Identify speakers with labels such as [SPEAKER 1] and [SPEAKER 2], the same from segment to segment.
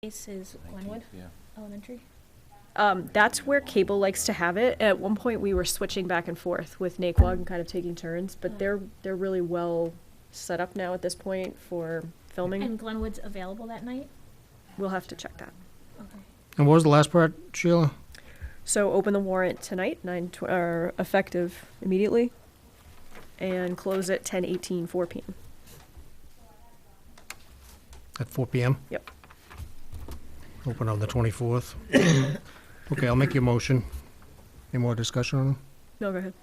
[SPEAKER 1] This is Glenwood
[SPEAKER 2] Yeah.
[SPEAKER 1] Elementary.
[SPEAKER 3] That's where cable likes to have it. At one point, we were switching back and forth with Naquag and kind of taking turns, but they're really well set up now at this point for filming.
[SPEAKER 1] And Glenwood's available that night?
[SPEAKER 3] We'll have to check that.
[SPEAKER 1] Okay.
[SPEAKER 4] And what was the last part, Sheila?
[SPEAKER 3] So open the warrant tonight, effective immediately, and close at 10:18, 4 p.m.
[SPEAKER 4] At 4 p.m.?
[SPEAKER 3] Yep.
[SPEAKER 4] Open on the 24th. Okay, I'll make your motion. Any more discussion on them?
[SPEAKER 3] No, go ahead.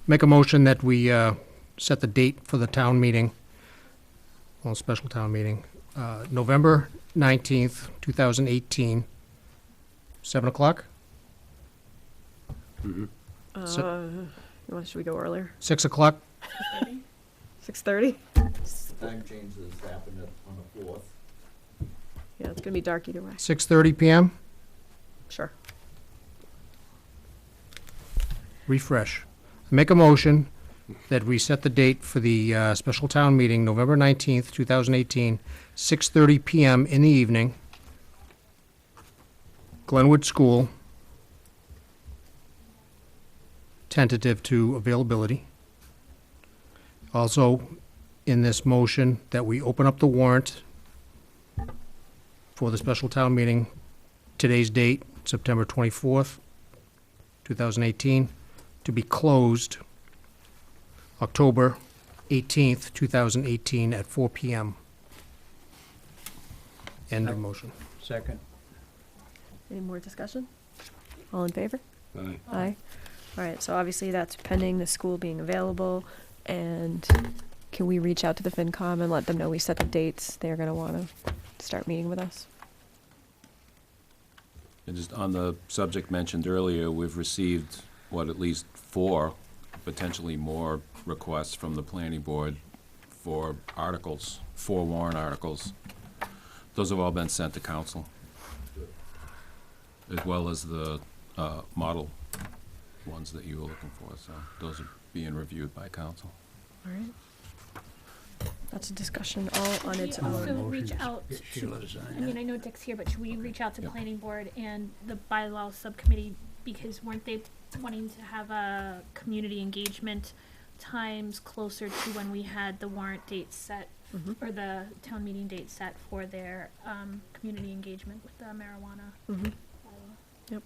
[SPEAKER 4] Make a motion that we set the date for the town meeting, well, special town meeting, November 19th, 2018, 7 o'clock?
[SPEAKER 3] Should we go earlier?
[SPEAKER 4] 6 o'clock?
[SPEAKER 3] 6:30?
[SPEAKER 2] Time changes happened on the 4th.
[SPEAKER 3] Yeah, it's gonna be dark either way.
[SPEAKER 4] 6:30 p.m.?
[SPEAKER 3] Sure.
[SPEAKER 4] Refresh. Make a motion that we set the date for the special town meeting, November 19th, 2018, 6:30 p.m. in the evening, Glenwood School, tentative to availability. Also, in this motion, that we open up the warrant for the special town meeting, today's date, September 24th, 2018, to be closed October 18th, 2018 at 4 p.m. End of motion.
[SPEAKER 5] Second.
[SPEAKER 3] Any more discussion? All in favor?
[SPEAKER 5] Aye.
[SPEAKER 3] Aye. All right, so obviously that's pending the school being available, and can we reach out to the FinCom and let them know we set the dates? They're gonna wanna start meeting with us.
[SPEAKER 2] And just on the subject mentioned earlier, we've received, at least 4, potentially more requests from the planning board for articles, 4 warrant articles. Those have all been sent to council, as well as the model ones that you were looking for, so those are being reviewed by council.
[SPEAKER 3] All right. That's a discussion all on its
[SPEAKER 1] Should we also
[SPEAKER 3] own.
[SPEAKER 1] reach out
[SPEAKER 5] Get Sheila to sign
[SPEAKER 1] I mean,
[SPEAKER 5] that.
[SPEAKER 1] I know Dick's here, but should we reach out to
[SPEAKER 2] Yep.
[SPEAKER 1] planning board and the bylaw subcommittee? Because weren't they wanting to have a community engagement times closer to when we had the warrant date set,
[SPEAKER 3] Mhm.
[SPEAKER 1] or the town meeting date set for their, community engagement with the marijuana
[SPEAKER 3] Mhm.
[SPEAKER 1] bylaw?
[SPEAKER 3] Yep.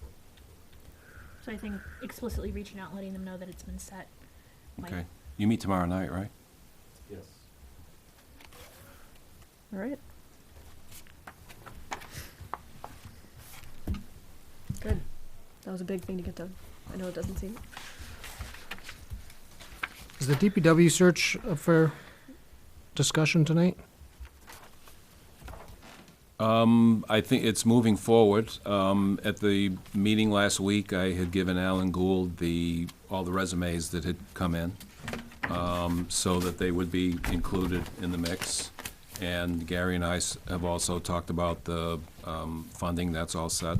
[SPEAKER 1] So I think explicitly reaching out and letting them know that it's been set. might-
[SPEAKER 2] Okay, you meet tomorrow night, right?
[SPEAKER 6] Yes.
[SPEAKER 3] All right. Good. That was a big thing to get done. I know it doesn't seem.
[SPEAKER 4] Is the DPW search up for discussion tonight?
[SPEAKER 2] I think it's moving forward. At the meeting last week, I had given Alan Gould all the resumes that had come in, so that they would be included in the mix. And Gary and I have also talked about the funding, that's all set.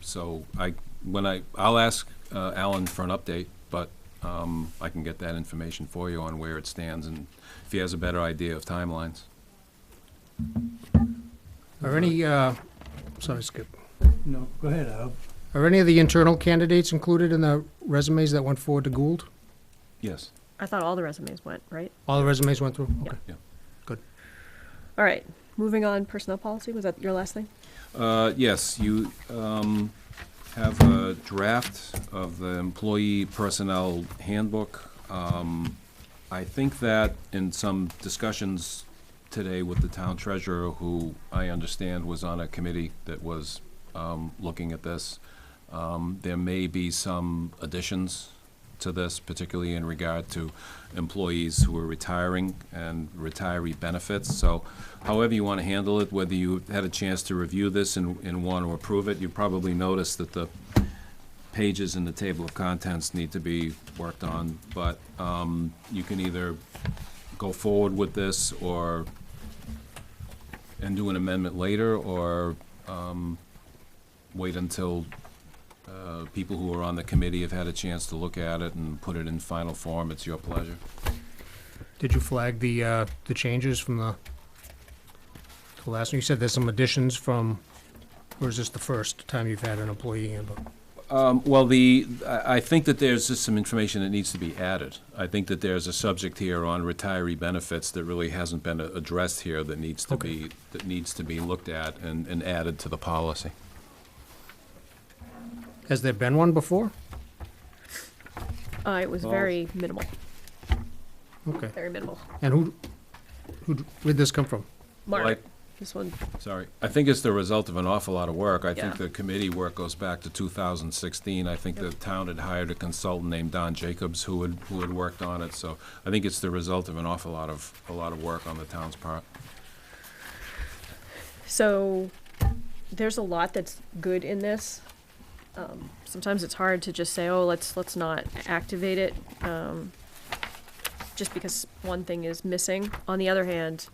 [SPEAKER 2] So I'll ask Alan for an update, but I can get that information for you on where it stands and if he has a better idea of timelines.
[SPEAKER 4] Are any, sorry, Skip.
[SPEAKER 5] No, go ahead, Al.
[SPEAKER 4] Are any of the internal candidates included in the resumes that went forward to Gould?
[SPEAKER 2] Yes.
[SPEAKER 3] I thought all the resumes went, right?
[SPEAKER 4] All the resumes went through?
[SPEAKER 3] Yeah.
[SPEAKER 4] Okay.
[SPEAKER 2] Yeah.
[SPEAKER 4] Good.
[SPEAKER 3] All right. Moving on, personnel policy. Was that your last thing?
[SPEAKER 2] Yes, you have a draft of the employee personnel handbook. I think that in some discussions today with the town treasurer, who I understand was on a committee that was looking at this, there may be some additions to this, particularly in regard to employees who are retiring and retiree benefits. So however you want to handle it, whether you had a chance to review this and want to approve it, you probably noticed that the pages in the table of contents need to be worked on. But you can either go forward with this and do an amendment later, or wait until people who are on the committee have had a chance to look at it and put it in final form. It's your pleasure.
[SPEAKER 4] Did you flag the changes from the the last one? You said there's some additions from, or is this the first time you've had an employee handbook?
[SPEAKER 2] Well, I think that there's just some information that needs to be added. I think that there's a subject here on retiree benefits that really hasn't been addressed here that needs to
[SPEAKER 4] Okay.
[SPEAKER 2] be looked at and added to the policy.
[SPEAKER 4] Has there been one before?
[SPEAKER 3] It was very minimal,
[SPEAKER 4] Okay.
[SPEAKER 3] very minimal.
[SPEAKER 4] And where'd this come from?
[SPEAKER 2] Well,
[SPEAKER 3] Mark, this one,
[SPEAKER 2] Sorry. I think it's the result of an awful lot of work. I think
[SPEAKER 3] Yeah.
[SPEAKER 2] the committee work goes back to 2016. I think the town had hired a consultant named Don Jacobs who had worked on it. So I think it's the result of an awful lot of work on the town's part.
[SPEAKER 3] so there's a lot that's good in this. Sometimes it's hard to just say, oh, let's not activate it, just because one thing is missing. On the other hand,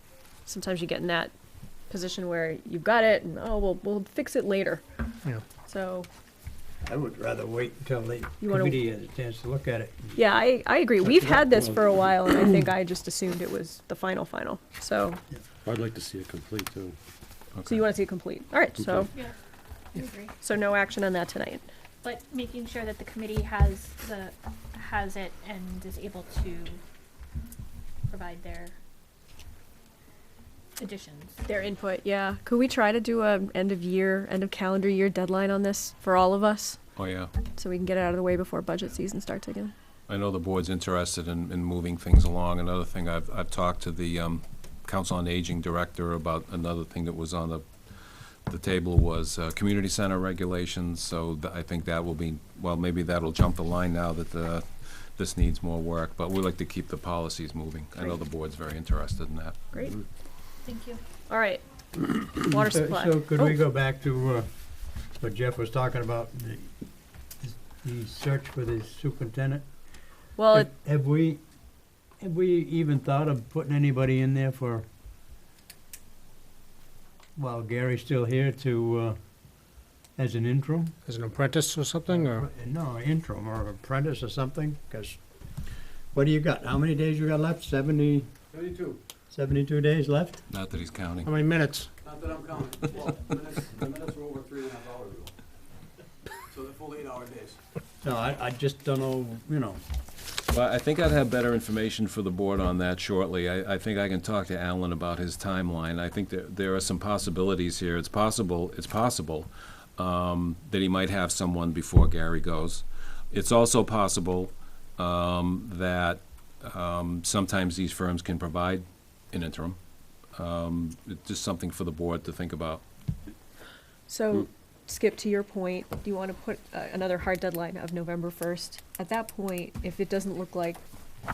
[SPEAKER 3] sometimes you get in that position where you've got it and, oh, we'll fix it later.
[SPEAKER 4] Yeah.
[SPEAKER 3] So,
[SPEAKER 5] I would rather wait until the
[SPEAKER 3] You wanna-
[SPEAKER 5] committee has a chance to look at it.
[SPEAKER 3] yeah, I agree. We've had this for a while, and I think I just assumed it was the final. So,
[SPEAKER 6] I'd like to see it complete too.
[SPEAKER 3] so you want to see it complete? All right, so,
[SPEAKER 1] Yeah, I agree.
[SPEAKER 3] so no action on that tonight.
[SPEAKER 1] But making sure that the committee has it and is able to provide their additions.
[SPEAKER 3] Their input, yeah. Could we try to do a end of calendar year deadline on this for all of us,
[SPEAKER 2] Oh, yeah.
[SPEAKER 3] so we can get it out of the way before budget season starts again?
[SPEAKER 2] I know the board's interested in moving things along. Another thing, I've talked to the Council on Aging Director about another thing that was on the table was community center regulations, so I think that will be, well, maybe that'll jump the line now that this needs more work, but we like to keep the policies moving. I know the board's very interested in that.
[SPEAKER 3] Great.
[SPEAKER 1] Thank you.
[SPEAKER 3] All right. Water supply.
[SPEAKER 5] So could we
[SPEAKER 3] Oh,
[SPEAKER 5] go back to what Jeff was talking about, the search for the superintendent?
[SPEAKER 3] Well,
[SPEAKER 5] Have we even thought of putting anybody in there for, while Gary's still here, to, as an interim?
[SPEAKER 4] As an apprentice or something, or?
[SPEAKER 5] No, interim or apprentice or something, because what do you got? How many days you got left? 72 days left?
[SPEAKER 2] Not that he's counting.
[SPEAKER 4] How many minutes?
[SPEAKER 7] Not that I'm counting. Well, the minutes were over 3.5 hours ago. So they're full 8-hour days.
[SPEAKER 5] No, I just don't know,
[SPEAKER 2] Well, I think I'd have better information for the board on that shortly. I think I can talk to Alan about his timeline. I think there are some possibilities here. It's possible that he might have someone before Gary goes. It's also possible that sometimes these firms can provide an interim. It's just something for the board to think about.
[SPEAKER 3] so, Skip, to your point, do you want to put another hard deadline of November 1st? At that point, if it doesn't look like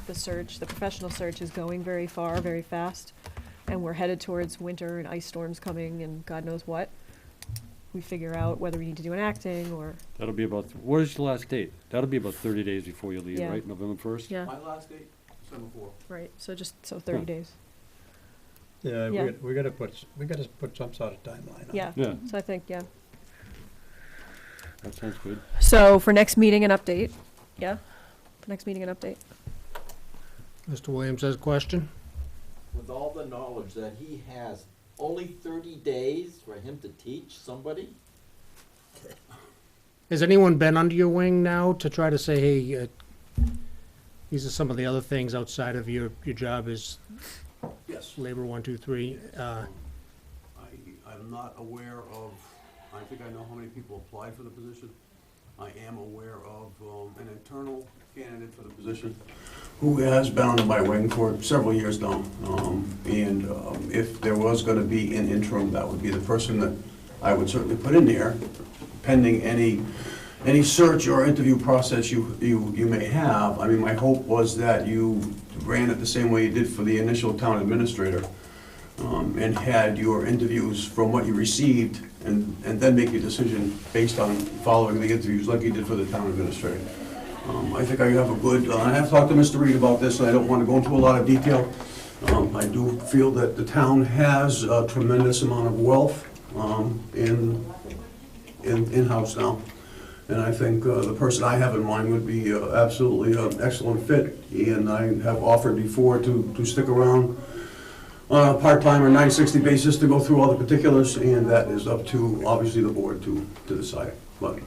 [SPEAKER 3] the professional search is going very far, very fast, and we're headed towards winter and ice storms coming and God knows what, we figure out whether we need to do an acting or,
[SPEAKER 6] That'll be about, what is the last date? That'll be about 30 days before you leave,
[SPEAKER 3] Yeah.
[SPEAKER 6] right? November 1st?
[SPEAKER 3] yeah,
[SPEAKER 7] My last date, December 4th.
[SPEAKER 3] right, so 30 days.
[SPEAKER 5] yeah,
[SPEAKER 3] Yeah.
[SPEAKER 5] we gotta put some sort of timeline on it.
[SPEAKER 3] Yeah,
[SPEAKER 6] Yeah,
[SPEAKER 3] so I think, yeah.
[SPEAKER 6] that sounds good.
[SPEAKER 3] So for next meeting, an update, yeah? For next meeting, an update.
[SPEAKER 4] Mr. Williams has a question?
[SPEAKER 8] With all the knowledge that he has, only 30 days for him to teach somebody?
[SPEAKER 4] Has anyone been under your wing now to try to say, hey, these are some of the other things outside of your job is
[SPEAKER 7] Yes.
[SPEAKER 4] labor 1, 2, 3?
[SPEAKER 7] I'm not aware of, I think I know how many people applied for the position. I am aware of an internal candidate for the position who has been under my wing for several years now. If there was gonna be an interim, that would be the person that I would certainly put in there, pending any search or interview process you may have. I mean, my hope was that you ran it the same way you did for the initial town administrator, and had your interviews from what you received, and then make your decision based on following the interviews like you did for the town administrator. I think I have a good, I have talked to Mr. Reed about this, and I don't want to go into a lot of detail. I do feel that the town has a tremendous amount of wealth in-house now. And I think the person I have in mind would be absolutely an excellent fit. And I have offered before to stick around on a part-time or 960 basis to go through all the particulars, and that is up to, obviously, the board to decide. But,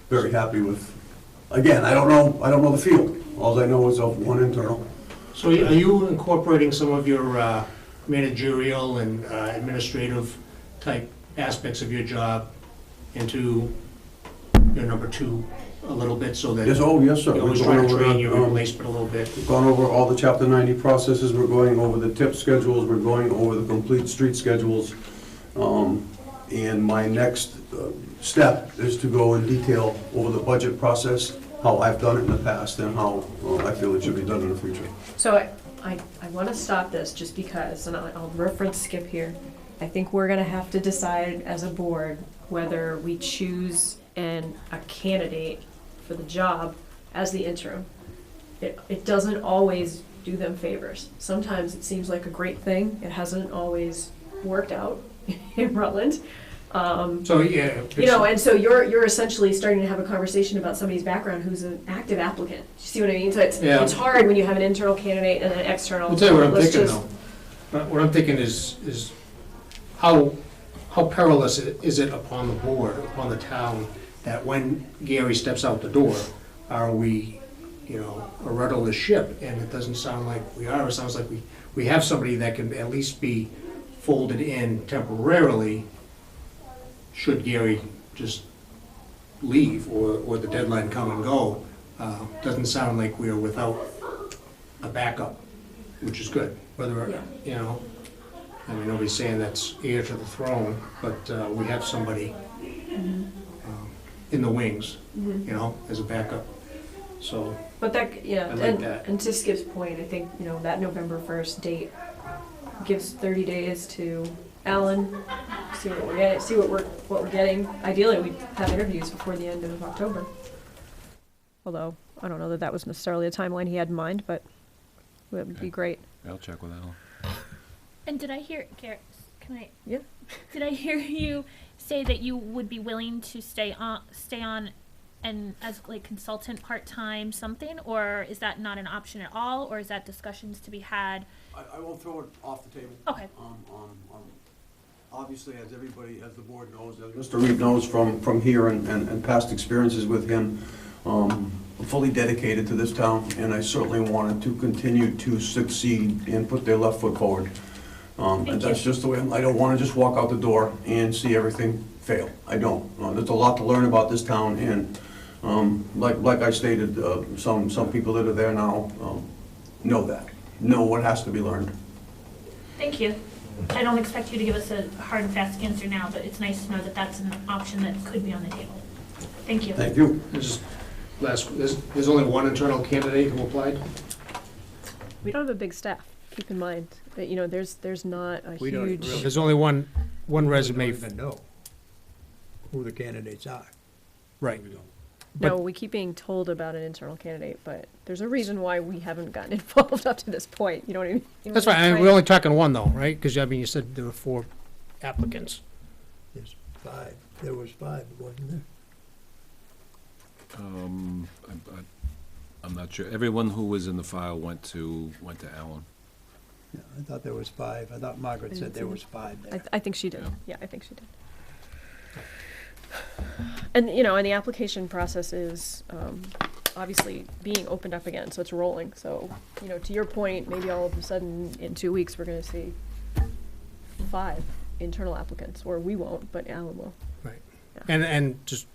[SPEAKER 7] very happy with, again, I don't know the field. All I know is of one internal.
[SPEAKER 4] So are you incorporating some of your managerial and administrative type aspects of your job into your number two a little bit so that
[SPEAKER 7] Yes, oh, yes, sir.
[SPEAKER 4] you always
[SPEAKER 7] We're
[SPEAKER 4] try
[SPEAKER 7] going
[SPEAKER 4] to
[SPEAKER 7] over
[SPEAKER 4] train
[SPEAKER 7] the,
[SPEAKER 4] your replacement a little bit?
[SPEAKER 7] We've gone over all the Chapter 90 processes, we're going over the tip schedules, we're going over the complete street schedules. And my next step is to go in detail over the budget process, how I've done it in the past and how I feel it should be done in the future.
[SPEAKER 3] So I want to stop this just because, and I'll reference Skip here. I think we're gonna have to decide as a board whether we choose a candidate for the job as the interim. It doesn't always do them favors. Sometimes it seems like a great thing. It hasn't always worked out in Rutland.
[SPEAKER 4] So, yeah.
[SPEAKER 3] You know, and so you're essentially starting to have a conversation about somebody's background who's an active applicant. You see what I mean? So
[SPEAKER 4] Yeah.
[SPEAKER 3] it's hard when you have an internal candidate and an external.
[SPEAKER 4] I'll tell you what I'm
[SPEAKER 3] Let's
[SPEAKER 4] thinking
[SPEAKER 3] just-
[SPEAKER 4] though. What I'm thinking is how perilous is it upon the board, upon the town, that when Gary steps out the door, are we, you know, a rudderless ship? And it doesn't sound like we are. It sounds like we have somebody that can at least be folded in temporarily should Gary just leave or the deadline come and go. Doesn't sound like we're without a backup, which is good. Whether,
[SPEAKER 3] Yeah.
[SPEAKER 4] you know, I mean, nobody's saying that's heir to the throne, but we have somebody in the wings, you know, as a backup. So,
[SPEAKER 3] But that, yeah,
[SPEAKER 4] I like that.
[SPEAKER 3] and to Skip's point, I think, you know, that November 1st date gives 30 days to Alan, see what we're getting, see what we're getting. Ideally, we'd have interviews before the end of October. Although, I don't know that was necessarily a timeline he had in mind, but that would be great.
[SPEAKER 2] I'll check with Alan.
[SPEAKER 1] And did I hear, Garrett, can I?
[SPEAKER 3] Yeah.
[SPEAKER 1] Did I hear you say that you would be willing to stay on and as like consultant part-time something, or is that not an option at all, or is that discussions to be had?
[SPEAKER 7] I won't throw it off the table.
[SPEAKER 1] Okay.
[SPEAKER 7] Obviously, as everybody, as the board knows, as Mr. Reed knows from here and past experiences with him, I'm fully dedicated to this town, and I certainly wanted to continue to succeed and put their left foot forward. And
[SPEAKER 1] Thank
[SPEAKER 7] that's
[SPEAKER 1] you.
[SPEAKER 7] just the way, I don't want to just walk out the door and see everything fail. I don't. There's a lot to learn about this town, and like I stated, some people that are there now know what has to be learned.
[SPEAKER 1] Thank you. I don't expect you to give us a hard and fast answer now, but it's nice to know that that's an option that could be on the table. Thank you.
[SPEAKER 7] Thank you.
[SPEAKER 4] there's only one internal candidate who applied?
[SPEAKER 3] We don't have a big staff, keep in mind. That, you know, there's not a
[SPEAKER 5] We don't
[SPEAKER 3] huge.
[SPEAKER 5] really-
[SPEAKER 4] There's only one resume.
[SPEAKER 5] We don't even know who the candidates are.
[SPEAKER 4] Right.
[SPEAKER 3] No, we keep being told about an internal candidate, but there's a reason why we haven't gotten involved up to this point. You know what I mean?
[SPEAKER 4] That's fine. I mean, we're only talking one though, right? Because I mean, you said there were 4 applicants.
[SPEAKER 5] There's 5. There was 5, wasn't there?
[SPEAKER 2] I'm not sure. Everyone who was in the file went to Alan.
[SPEAKER 5] Yeah, I thought there was 5. I thought Margaret said there was 5 there.
[SPEAKER 3] I think she did.
[SPEAKER 2] Yeah.
[SPEAKER 3] Yeah, I think she did. And, you know, and the application process is obviously being opened up again, so it's rolling. So, you know, to your point, maybe all of a sudden in 2 weeks, we're gonna see 5 internal applicants, or we won't, but Alan will.
[SPEAKER 4] Right. And just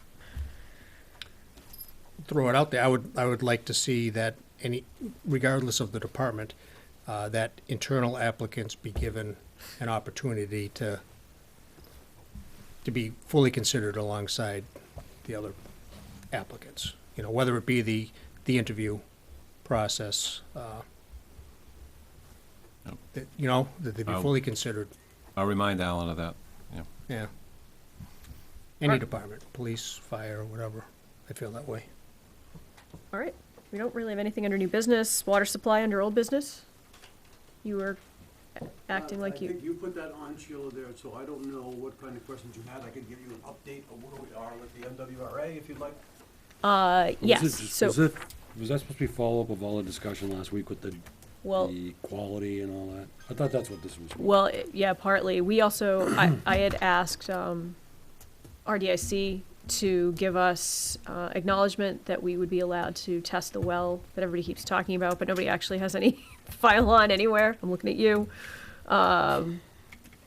[SPEAKER 4] throw it out there, I would like to see that regardless of the department, that internal applicants be given an opportunity to be fully considered alongside the other applicants. You know, whether it be the interview process, that, you know, that they be
[SPEAKER 2] I'll-
[SPEAKER 4] fully considered,
[SPEAKER 2] I'll remind Alan of that.
[SPEAKER 4] yeah. Any
[SPEAKER 3] Right.
[SPEAKER 4] department, police, fire, whatever, I feel that way.
[SPEAKER 3] All right, we don't really have anything under new business, water supply under old business? You were acting like
[SPEAKER 7] I
[SPEAKER 3] you,
[SPEAKER 7] think you put that on, Sheila, there, so I don't know what kind of questions you had. I could give you an update of where we are with the MWRA, if you'd like.
[SPEAKER 6] Was
[SPEAKER 3] yes,
[SPEAKER 6] it-
[SPEAKER 3] so,
[SPEAKER 6] Was that supposed to be follow-up of all the discussion last week with the
[SPEAKER 3] Well,
[SPEAKER 6] the quality and all that? I thought that's what this was.
[SPEAKER 3] well, yeah, partly. We also, I had asked RDIC to give us acknowledgement that we would be allowed to test the well that everybody keeps talking about, but nobody actually has any file on anywhere. I'm looking at you.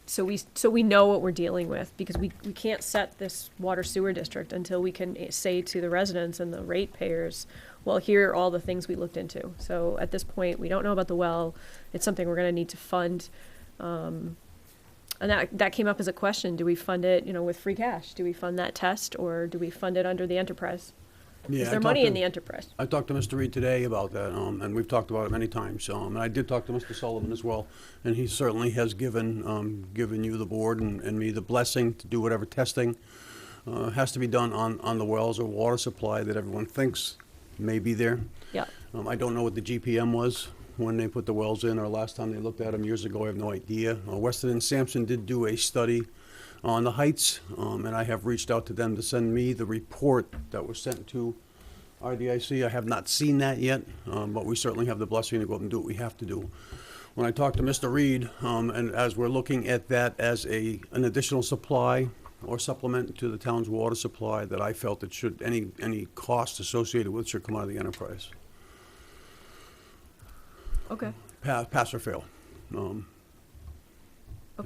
[SPEAKER 3] So we know what we're dealing with, because we can't set this water sewer district until we can say to the residents and the ratepayers, well, here are all the things we looked into. So at this point, we don't know about the well. It's something we're gonna need to fund. And that came up as a question. Do we fund it, with free cash? Do we fund that test, or do we fund it under the enterprise?
[SPEAKER 7] Yeah,
[SPEAKER 3] Is
[SPEAKER 7] I
[SPEAKER 3] there
[SPEAKER 7] talked
[SPEAKER 3] money
[SPEAKER 7] to-
[SPEAKER 3] in the enterprise?
[SPEAKER 7] I talked to Mr. Reed today about that, and we've talked about it many times. And I did talk to Mr. Sullivan as well, and he certainly has given you, the board, and me the blessing to do whatever testing has to be done on the wells or water supply that everyone thinks may be there.
[SPEAKER 3] Yeah,
[SPEAKER 7] I don't know what the GPM was when they put the wells in, or last time they looked at them years ago. I have no idea. Weston and Sampson did do a study on the heights, and I have reached out to them to send me the report that was sent to RDIC. I have not seen that yet, but we certainly have the blessing to go up and do what we have to do. When I talked to Mr. Reed, and as we're looking at that as an additional supply or supplement to the town's water supply, that I felt it should, any cost associated with it should come out of the enterprise.
[SPEAKER 3] okay.
[SPEAKER 7] Pass or fail.
[SPEAKER 3] Okay.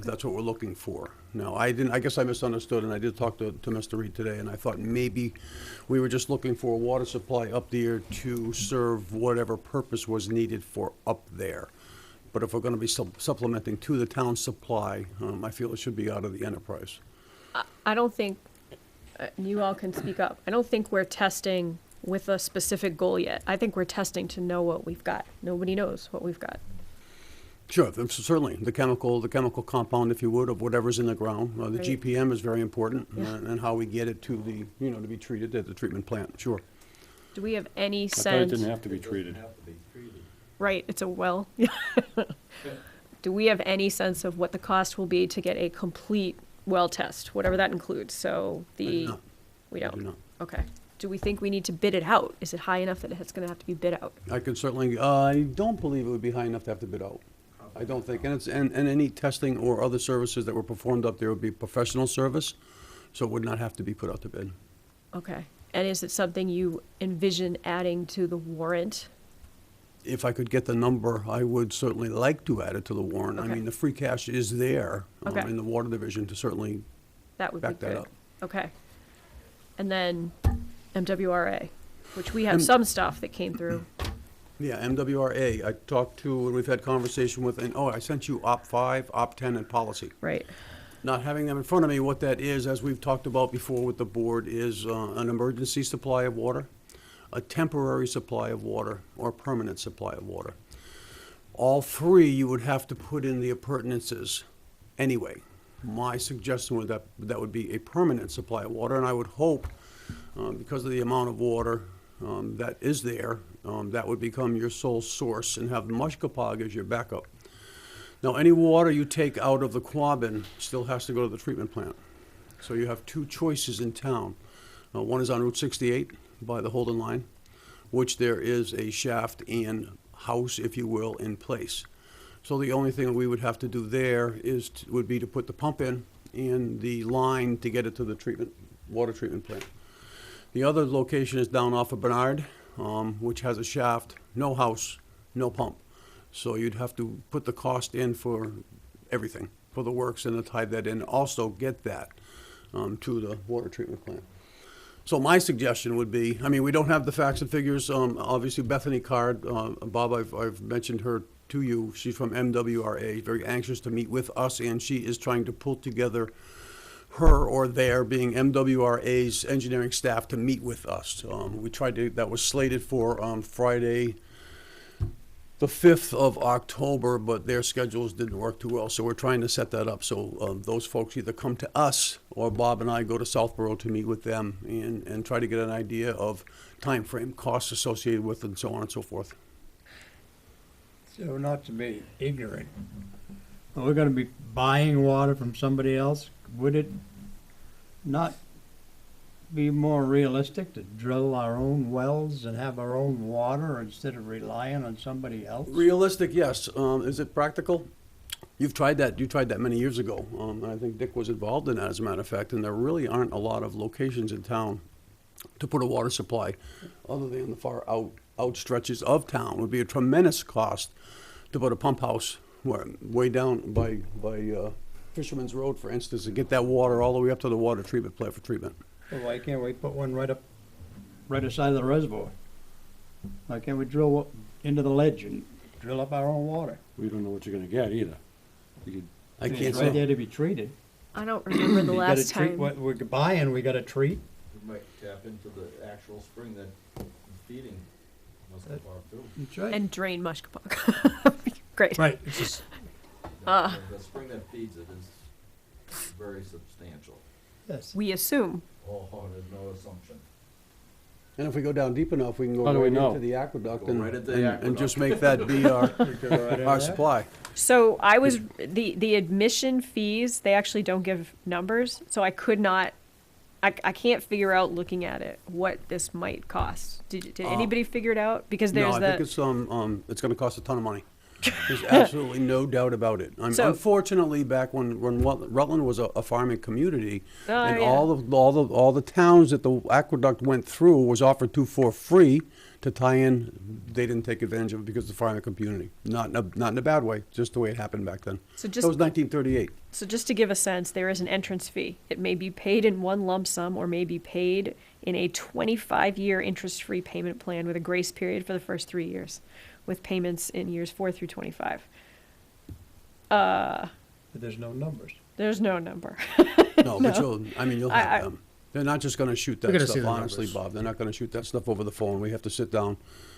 [SPEAKER 7] That's what we're looking for. Now, I guess I misunderstood, and I did talk to Mr. Reed today, and I thought maybe we were just looking for a water supply up there to serve whatever purpose was needed for up there. But if we're gonna be supplementing to the town supply, I feel it should be out of the enterprise.
[SPEAKER 3] I don't think, you all can speak up. I don't think we're testing with a specific goal yet. I think we're testing to know what we've got. Nobody knows what we've got.
[SPEAKER 7] Sure, certainly, the chemical compound, if you would, of whatever's in the ground. The
[SPEAKER 3] Right.
[SPEAKER 7] GPM is very important,
[SPEAKER 3] Yeah.
[SPEAKER 7] and how we get it to the, to be treated at the treatment plant, sure.
[SPEAKER 3] Do we have any
[SPEAKER 6] I thought it
[SPEAKER 3] sense?
[SPEAKER 6] didn't have to be treated.
[SPEAKER 3] Right, it's a well. Do we have any sense of what the cost will be to get a complete well test, whatever that includes? So we
[SPEAKER 7] I do
[SPEAKER 3] don't.
[SPEAKER 7] not.
[SPEAKER 3] Okay. Do we think we need to bid it out? Is it high enough that it's going to have to be bid out?
[SPEAKER 7] I could certainly, I don't believe it would be high enough to have to bid out. I don't think, and any testing or other services that were performed up there would be professional service, so it would not have to be put out to bid.
[SPEAKER 3] Okay. And is it something you envision adding to the warrant?
[SPEAKER 7] If I could get the number, I would certainly like to add it to the warrant. I
[SPEAKER 3] Okay.
[SPEAKER 7] mean, the free cash is there
[SPEAKER 3] Okay.
[SPEAKER 7] in the water division to certainly
[SPEAKER 3] That would be
[SPEAKER 7] back that
[SPEAKER 3] good.
[SPEAKER 7] up.
[SPEAKER 3] Okay. And then MWRA, which we have
[SPEAKER 7] M-
[SPEAKER 3] some stuff that came through.
[SPEAKER 7] Yeah, MWRA, I talked to, and we've had conversation with, and, I sent you OP 5, OP 10, and policy.
[SPEAKER 3] Right.
[SPEAKER 7] Not having them in front of me, what that is, as we've talked about before with the board, is an emergency supply of water, a temporary supply of water, or a permanent supply of water. All three, you would have to put in the appurtenances anyway. My suggestion would that would be a permanent supply of water, and I would hope, because of the amount of water that is there, that would become your sole source and have Mushkapog as your backup. Now, any water you take out of the Quabbin still has to go to the treatment plant. So you have two choices in town. One is on Route 68 by the Holden line, which there is a shaft and house, if you will, in place. So the only thing we would have to do there would be to put the pump in and the line to get it to the water treatment plant. The other location is down off of Bernard, which has a shaft, no house, no pump. So you'd have to put the cost in for everything, for the works, and to tie that in, also get that to the water treatment plant. So my suggestion would be, I mean, we don't have the facts and figures. Obviously, Bethany Card, Bob, I've mentioned her to you. She's from MWRA, very anxious to meet with us, and she is trying to pull together her or their, being MWRA's engineering staff, to meet with us. We tried to, that was slated for Friday, the 5th of October, but their schedules didn't work too well, so we're trying to set that up. So those folks either come to us, or Bob and I go to Southborough to meet with them and try to get an idea of time frame, costs associated with it, and so on and so forth.
[SPEAKER 5] So not to be ignorant, we're gonna be buying water from somebody else. Would it not be more realistic to drill our own wells and have our own water instead of relying on somebody else?
[SPEAKER 7] Realistic, yes. Is it practical? You tried that many years ago. And I think Dick was involved in that, as a matter of fact, and there really aren't a lot of locations in town to put a water supply, other than the far out stretches of town. It would be a tremendous cost to put a pump house way down by Fisherman's Road, for instance, to get that water all the way up to the water treatment plant for treatment.
[SPEAKER 5] Well, why can't we put one right aside of the reservoir? Why can't we drill into the ledge and drill up our own water?
[SPEAKER 6] We don't know what you're gonna get either. You could,
[SPEAKER 7] I
[SPEAKER 5] It's
[SPEAKER 7] can't
[SPEAKER 5] right
[SPEAKER 7] say.
[SPEAKER 5] there to be treated.
[SPEAKER 3] I don't remember the
[SPEAKER 5] You gotta
[SPEAKER 3] last
[SPEAKER 5] treat
[SPEAKER 3] time.
[SPEAKER 5] what we're buying, we gotta treat.
[SPEAKER 8] We might tap into the actual spring that is feeding Muscatine too.
[SPEAKER 5] That's right.
[SPEAKER 3] And drain Mushkapog. Great.
[SPEAKER 5] Right, it's just,
[SPEAKER 8] The spring that feeds it is very substantial.
[SPEAKER 5] yes.
[SPEAKER 3] We assume.
[SPEAKER 8] Oh, there's no assumption.
[SPEAKER 7] And if we go down deep enough, we can go
[SPEAKER 6] How do we
[SPEAKER 7] right
[SPEAKER 6] know?
[SPEAKER 7] into the aqueduct
[SPEAKER 8] Go
[SPEAKER 7] and,
[SPEAKER 8] right into the
[SPEAKER 7] and
[SPEAKER 8] aqueduct.
[SPEAKER 7] just make that be our, our supply.
[SPEAKER 3] So I was, the admission fees, they actually don't give numbers, so I could not, I can't figure out, looking at it, what this might cost. Did anybody figure it out? Because
[SPEAKER 7] No,
[SPEAKER 3] there's
[SPEAKER 7] I think it's gonna cost a ton of money. There's absolutely no doubt about it.
[SPEAKER 3] So-
[SPEAKER 7] Unfortunately, back when Rutland was a farming community,
[SPEAKER 3] Oh,
[SPEAKER 7] and
[SPEAKER 3] yeah.
[SPEAKER 7] all the towns that the aqueduct went through was offered to for free to tie in, they didn't take advantage of it because of the farming community. Not in a bad way, just the way it happened back then.
[SPEAKER 3] So
[SPEAKER 7] That
[SPEAKER 3] just,
[SPEAKER 7] was 1938.
[SPEAKER 3] so just to give a sense, there is an entrance fee. It may be paid in one lump sum or may be paid in a 25-year interest-free payment plan with a grace period for the first 3 years, with payments in years 4 through 25.
[SPEAKER 5] But there's no numbers.
[SPEAKER 3] There's no number.
[SPEAKER 7] No, but you'll
[SPEAKER 3] I-
[SPEAKER 7] have them. They're not just gonna shoot
[SPEAKER 4] We're
[SPEAKER 7] that
[SPEAKER 4] gonna see
[SPEAKER 7] stuff,
[SPEAKER 4] the
[SPEAKER 7] honestly,
[SPEAKER 4] numbers.
[SPEAKER 7] Bob. They're not gonna shoot that stuff over the phone. We have to sit down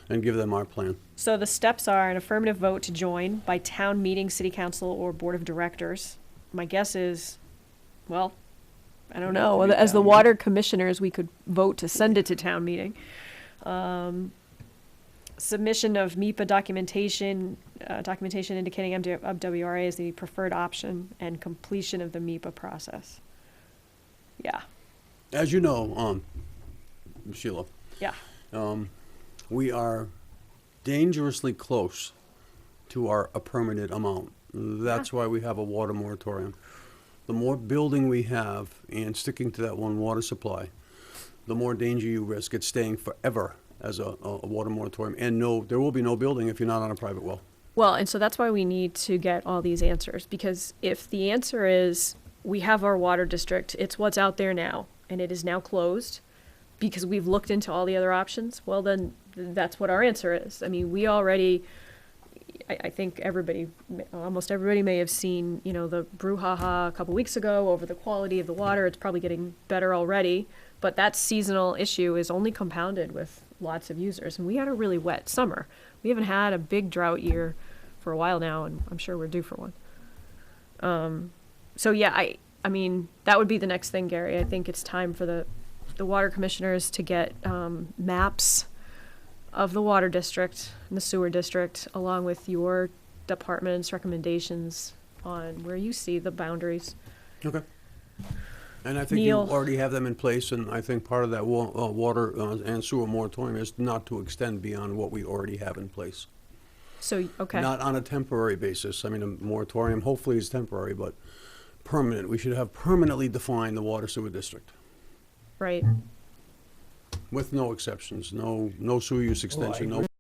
[SPEAKER 7] and give them our plan.
[SPEAKER 3] So the steps are an affirmative vote to join by town meeting, city council, or board of directors. My guess is, well, I don't know. As the water commissioners, we could vote to send it to town meeting. Submission of MIPA documentation indicating MWRA is the preferred option, and completion of the MIPA process. Yeah,
[SPEAKER 7] As you know, Sheila,
[SPEAKER 3] yeah.
[SPEAKER 7] we are dangerously close to a permitted amount. That's why we have a water moratorium. The more building we have and sticking to that one water supply, the more danger you risk it staying forever as a water moratorium. And no, there will be no building if you're not on a private well.
[SPEAKER 3] Well, and so that's why we need to get all these answers, because if the answer is we have our water district, it's what's out there now, and it is now closed because we've looked into all the other options, well, then that's what our answer is. I mean, we already, I think almost everybody may have seen, the brouhaha a couple weeks ago over the quality of the water. It's probably getting better already, but that seasonal issue is only compounded with lots of users. And we had a really wet summer. We haven't had a big drought year for a while now, and I'm sure we're due for one. So yeah, I mean, that would be the next thing, Gary. I think it's time for the water commissioners to get maps of the water district and the sewer district, along with your department's recommendations on where you see the boundaries.
[SPEAKER 7] Okay. And I think you
[SPEAKER 3] Neil.
[SPEAKER 7] already have them in place, and I think part of that water and sewer moratorium is not to extend beyond what we already have in place.
[SPEAKER 3] So, okay.
[SPEAKER 7] Not on a temporary basis. I mean, a moratorium hopefully is temporary, but permanent. We should have permanently defined the water sewer district
[SPEAKER 3] Right.
[SPEAKER 7] with no exceptions, no sewer use extension, no